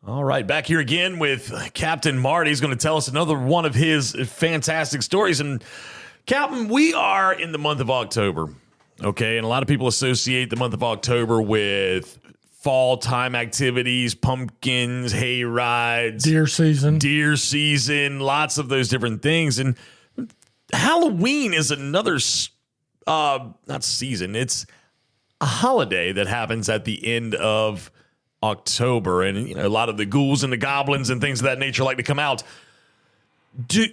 All right, back here again with Captain Marty. He's going to tell us another one of his fantastic stories. And Captain, we are in the month of October, okay? And a lot of people associate the month of October with fall time activities, pumpkins, hay rides, deer season, lots of those different things. And Halloween is another, not season, it's a holiday that happens at the end of October, and a lot of the ghouls and the goblins and things of that nature like to come out. Do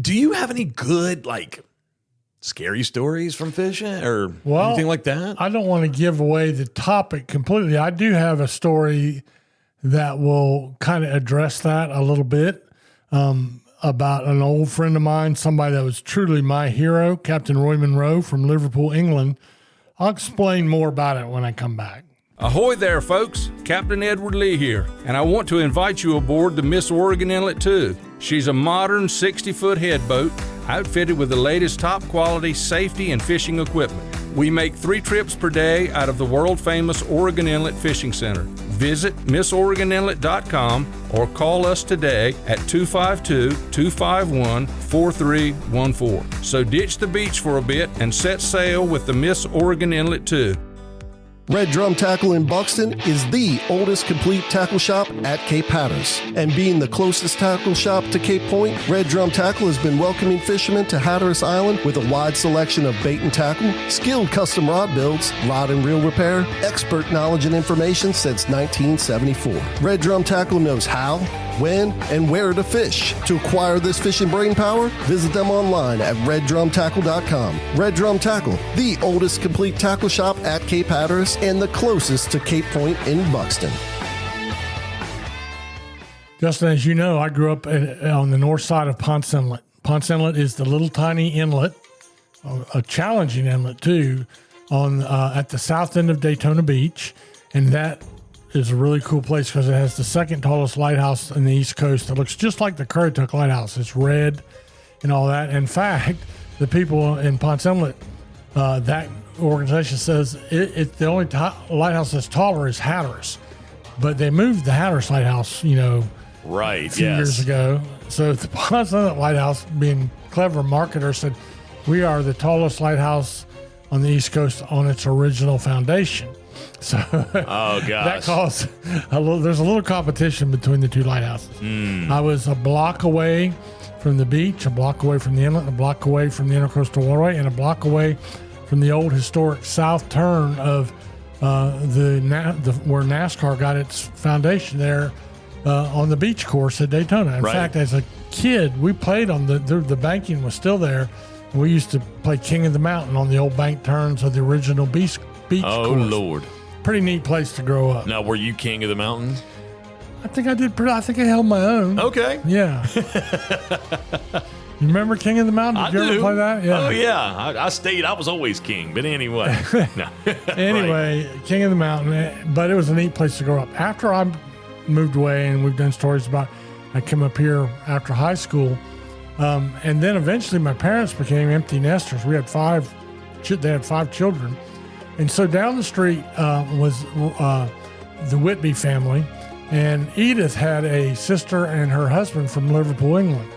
you have any good scary stories from fishing or anything like that? I don't want to give away the topic completely. I do have a story that will kind of address that a little bit, about an old friend of mine, somebody that was truly my hero, Captain Roy Monroe from Liverpool, England. I'll explain more about it when I come back. Ahoy there, folks. Captain Edward Lee here, and I want to invite you aboard the Miss Oregon Inlet 2. She's a modern 60-foot headboat outfitted with the latest top-quality safety and fishing equipment. We make 3 trips per day out of the world-famous Oregon Inlet Fishing Center. Visit MissOregonInlet.com or call us today at 252-251-4314. So ditch the beach for a bit and set sail with the Miss Oregon Inlet 2. Red Drum Tackle in Buxton is the oldest complete tackle shop at Cape Hatteras. And being the closest tackle shop to Cape Point, Red Drum Tackle has been welcoming fishermen to Hatteras Island with a wide selection of bait and tackle, skilled custom rod builds, rod and reel repair, expert knowledge and information since 1974. Red Drum Tackle knows how, when, and where to fish. To acquire this fishing brain power, visit them online at reddrumtackle.com. Red Drum Tackle, the oldest complete tackle shop at Cape Hatteras and the closest to Cape Point in Buxton. Justin, as you know, I grew up on the north side of Ponce Inlet. Ponce Inlet is the little tiny inlet, a challenging inlet too, at the south end of Daytona Beach, and that is a really cool place because it has the second tallest lighthouse in the East Coast that looks just like the Currituck Lighthouse. It's red and all that. In fact, the people in Ponce Inlet, that organization says it's the only lighthouse that's taller is Hatteras, but they moved the Hatteras Lighthouse, a few years ago. So the Ponce Inlet Lighthouse, being clever marketer, said we are the tallest lighthouse on the East Coast on its original foundation. So that caused there's a little competition between the two lighthouses. I was a block away from the beach, a block away from the inlet, a block away from the Intercoastal Waterway, and a block away from the old historic south turn of where NASCAR got its foundation there on the beach course at Daytona. In fact, as a kid, we played on the banking was still there. And we used to play King of the Mountain on the old bank turns of the original beach course. Oh, Lord. Pretty neat place to grow up. Now, were you King of the Mountain? I think I did. I think I held my own. Okay. Yeah. You remember King of the Mountain? Did you ever play that? Yeah. Oh, yeah. I stayed. I was always king. But anyway. No. Anyway, King of the Mountain. But it was a neat place to grow up. After I moved away, and we've done stories about I came up here after high school. And then eventually my parents became empty nesters. They had 5 children. And so down the street was the Whitby family, and Edith had a sister and her husband from Liverpool, England,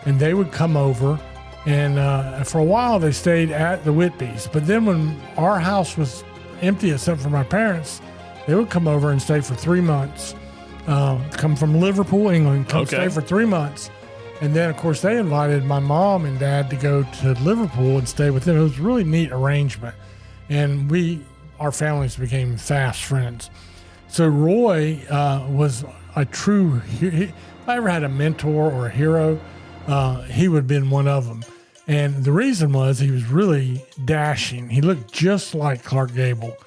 and they would come over, and for a while they stayed at the Whitbys. But then when our house was empty except for my parents, they would come over and stay for 3 months, come from Liverpool, England, stay for 3 months. And then, of course, they invited my mom and dad to go to Liverpool and stay with them. It was a really neat arrangement. And our families became fast friends. So Roy was a true, if I ever had a mentor or a hero, he would have been one of them. And the reason was he was really dashing. He looked just like Clark Gable.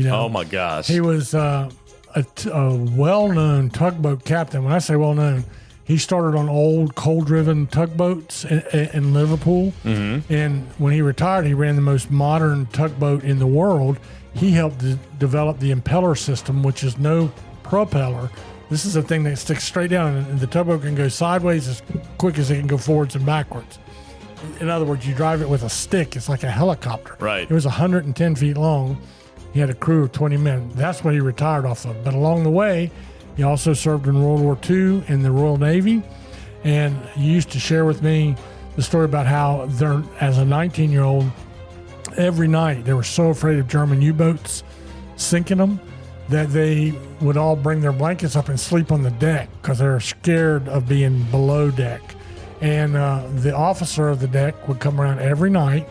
Oh, my gosh. He was a well-known tugboat captain. When I say well-known, he started on old coal-driven tugboats in Liverpool. Mm-hmm. And when he retired, he ran the most modern tugboat in the world. He helped develop the impeller system, which is no propeller. This is a thing that sticks straight down, and the tugboat can go sideways as quick as it can go forwards and backwards. In other words, you drive it with a stick. It's like a helicopter. Right. It was 110 feet long. He had a crew of 20 men. That's what he retired off of. But along the way, He also served in World War II in the Royal Navy, and he used to share with me the story about how they're, as a 19-year-old, every night they were so afraid of German U-boats sinking them that they would all bring their blankets up and sleep on the deck because they were scared of being below deck. And the officer of the deck would come around every night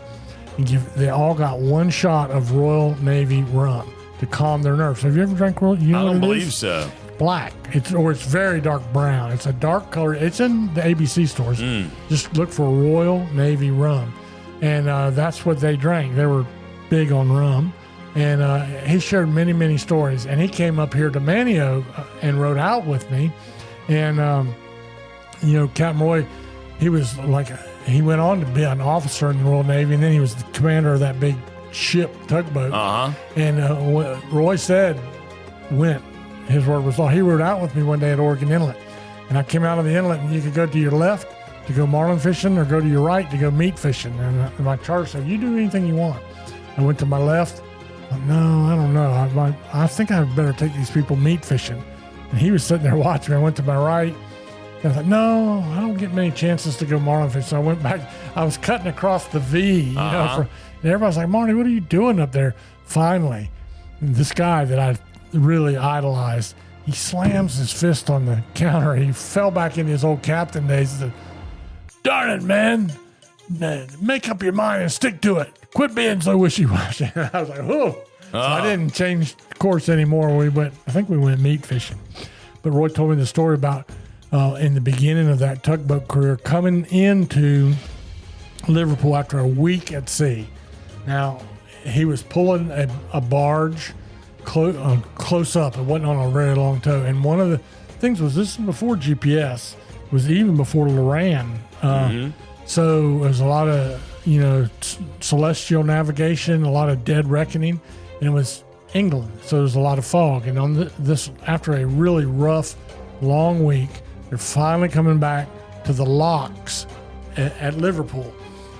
and they all got one shot of Royal Navy rum to calm their nerves. Have you ever drank Royal? You know I don't what it believe is? so. Black. It's very dark brown. It's a dark color. It's in the ABC stores. Just look for Royal Navy rum. And that's what they drank. They were big on rum. And he shared many, many stories. And he came up here to Manio and rode out with me. And, Captain Roy, he was like, he went on to be an officer in the Royal Navy, and then he was the commander of that big ship, tugboat. And what Roy said his word was law. He rode out with me one day at Oregon Inlet. And I came out of the inlet, and you could go to your left to go marlin fishing or go to your right to go meat fishing. And my charter said, you do anything you want. I went to my left. No, I don't know. I think I better take these people meat fishing. And he was sitting there watching me. I went to my right. And I thought, no, I don't get many chances to go marlin fishing. So I went back. I was cutting across the V. And everybody's like, Marty, what are you doing up there? Finally, this guy that I really idolized, he slams his fist on the counter. He fell back in his old captain days and said, darn it, man. Make up your mind and stick to it. Quit being so wishy-washy. I was like, oh. So I didn't change course anymore. I think we went meat fishing. But Roy told me the story about in the beginning of that tugboat career coming into Liverpool after a week at sea. Now, he was pulling a barge close up. It wasn't on a very long tow. And one of the things was this was before GPS. It was even before Loran. So there was a lot of, celestial navigation, a lot of dead reckoning. And it was England. So there was a lot of fog. And on this, after a really rough, long week, they're finally coming back to the locks at Liverpool.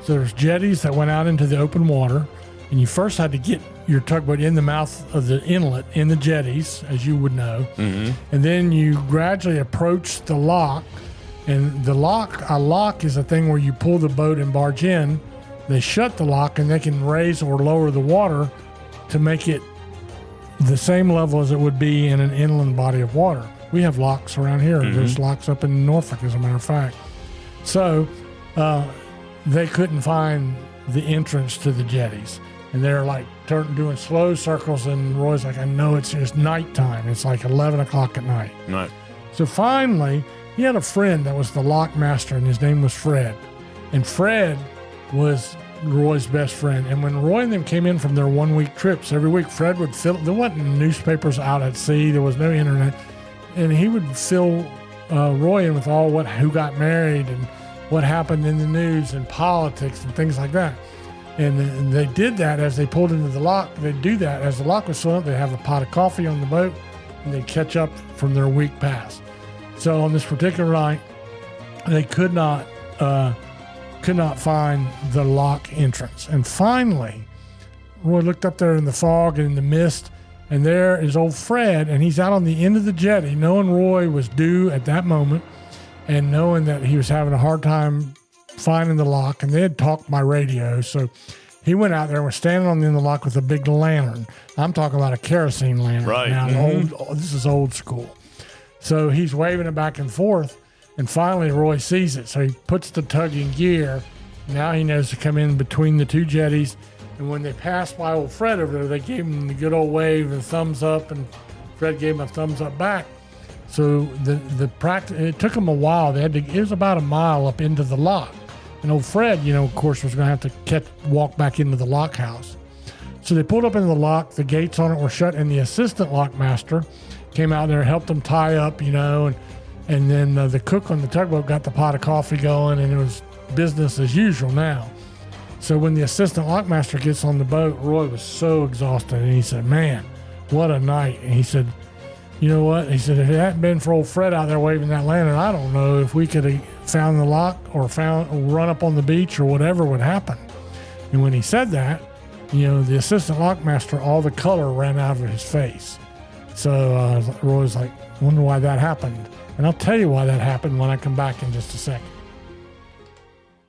So there's jetties that went out into the open water. And you first had to get your tugboat in the mouth of the inlet in the jetties, as you would know. And then you gradually approach the lock. And a lock is a thing where you pull the boat and barge in. They shut the lock and they can raise or lower the water to make it the same level as it would be in an inland body of water. We have locks around here. There's locks up in Norfolk, as a matter of fact. So they couldn't find the entrance to the jetties. And they're like doing slow circles. And Roy's like, I know it's nighttime. It's like 11 o'clock at night. Right. So finally, he had a friend that was the lock master, and his name was Fred. And Fred was Roy's best friend. And when Roy and them came in from their 1 week trips, every week Fred would there wasn't newspapers out at sea. There was no internet. And he would fill Roy in with who got married and what happened in the news and politics and things like that. And they did that as they pulled into the lock. They'd do that as the lock was filling up. They'd have a pot of coffee on the boat, and they'd catch up from their week pass. So on this particular night, they could not find the lock entrance. And finally, Roy looked up there in the fog and in the mist, and there is old Fred, and he's out on the end of the jetty, knowing Roy was due at that moment, and knowing that he was having a hard time finding the lock, and they had talked by radio. So he went out there and was standing on the end of the lock with a big lantern. I'm talking about a kerosene lantern. Right. Now, this is old school. So he's waving it back and forth, and finally Roy sees it. So he puts the tug in gear. Now he knows to come in between the two jetties. And when they passed by old Fred over there, they gave him the good old wave and thumbs up, and Fred gave him a thumbs up back. So the practice, it took them a while. It was about a mile up into the lock. And old Fred, of course, was going to have to walk back into the lock house. So they pulled up into the lock. The gates on it were shut, and the assistant lockmaster came out there and helped them tie up, and then the cook on the tugboat got the pot of coffee going, and it was business as usual now. So when the assistant lockmaster gets on the boat, Roy was so exhausted, and he said, man, what a night. And he said, you know what? He said, if it hadn't been for old Fred out there waving that lantern, I don't know if we could have found the lock or run up on the beach or whatever would happen. And when he said that, the assistant lockmaster, all the color ran out of his face. So Roy was like, I wonder why that happened. And I'll tell you why that happened when I come back in just a second.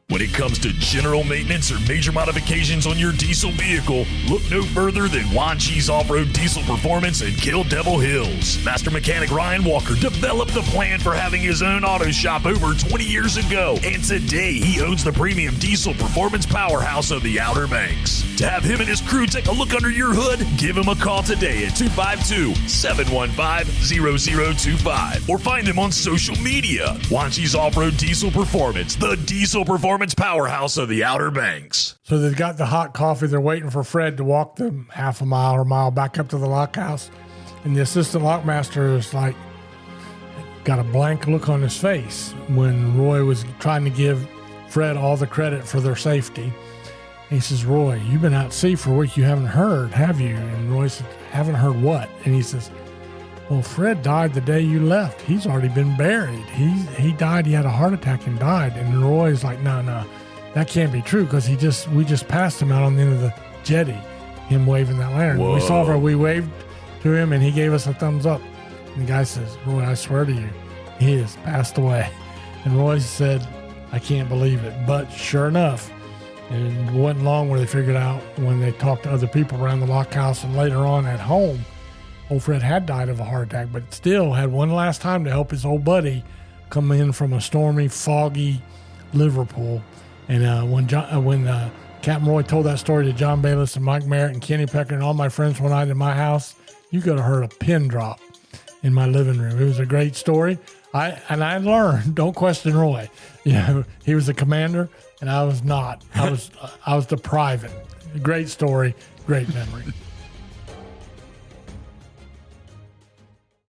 When it comes to general maintenance or major modifications on your diesel vehicle, look no further than Wanchi's Off-Road Diesel Performance in Kill Devil Hills. Master mechanic Ryan Walker developed the plan for having his own auto shop over 20 years ago, and today he owns the premium diesel performance powerhouse of the Outer Banks. To have him and his crew take a look under your hood, give him a call today at 252-715-0025 or find him on social media. Wanchi's Off-Road Diesel Performance, the diesel performance powerhouse of the Outer Banks. So they've got the hot coffee. They're waiting for Fred to walk them half a mile or mile back up to the lock house. And the assistant lockmaster is like, got a blank look on his face when Roy was trying to give Fred all the credit for their safety. He says, Roy, you've been out at sea for a week. You haven't heard, have you? And Roy said, haven't heard what? And he says, well, Fred died the day you left. He's already been buried. He died. He had a heart attack and died. And Roy's like, no, that can't be true because we just passed him out on the end of the jetty, him waving that lantern. Whoa. We saw where we waved to him and he gave us a thumbs up. And the guy says, Roy, I swear to you, he has passed away. And Roy said, I can't believe it. But sure enough, it wasn't long where they figured out when they talked to other people around the lock house and later on at home, old Fred had died of a heart attack, but still had one last time to help his old buddy come in from a stormy, foggy Liverpool. And when Captain Roy told that story to John Bayless and Mike Merritt and Kenny Pecker and all my friends one night in my house, you could have heard a pin drop in my living room. It was a great story. I learned, don't question Roy. You know, he was a commander and I was not. I was the private. Great story, great memory.